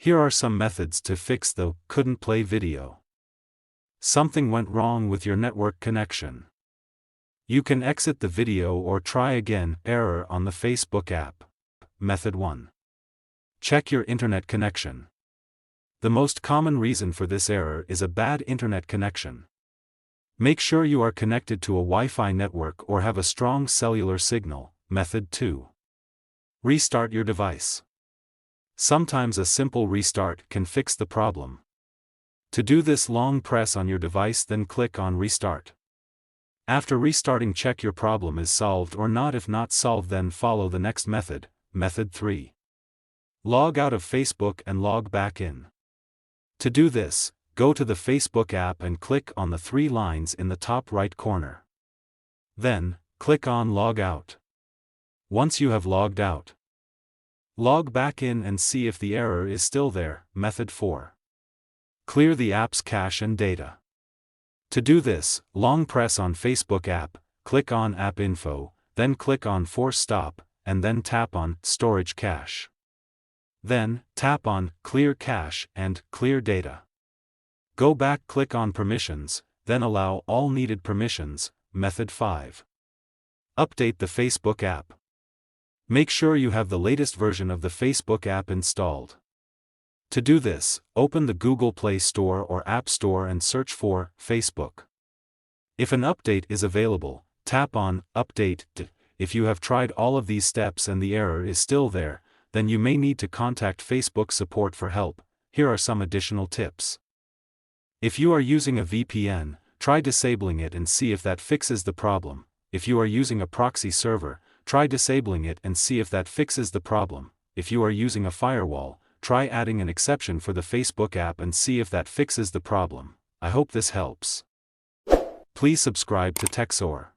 Here are some methods to fix the couldn't play video. Something went wrong with your network connection. You can exit the video or try again. Error on the Facebook app. Method 1. Check your internet connection. The most common reason for this error is a bad internet connection. Make sure you are connected to a Wi-Fi network or have a strong cellular signal. Method 2. Restart your device. Sometimes a simple restart can fix the problem. To do this, long press on your device, then click on Restart. After restarting, check your problem is solved or not. If not solved, then follow the next method. Method 3. Log out of Facebook and log back in. To do this, go to the Facebook app and click on the 3 lines in the top right corner. Then, click on Log Out. Once you have logged out, log back in and see if the error is still there. Method 4. Clear the app's cache and data. To do this, long press on Facebook app, click on App Info, then click on Force Stop, and then tap on Storage Cache. Then, tap on Clear Cache and Clear Data. Go back, click on Permissions, then allow all needed permissions. Method 5. Update the Facebook app. Make sure you have the latest version of the Facebook app installed. To do this, open the Google Play Store or App Store and search for Facebook. If an update is available, tap on Update. If you have tried all of these steps and the error is still there, then you may need to contact Facebook support for help. Here are some additional tips. If you are using a VPN, try disabling it and see if that fixes the problem. If you are using a proxy server, try disabling it and see if that fixes the problem. If you are using a firewall, try adding an exception for the Facebook app and see if that fixes the problem. I hope this helps. Please subscribe to TechSoar.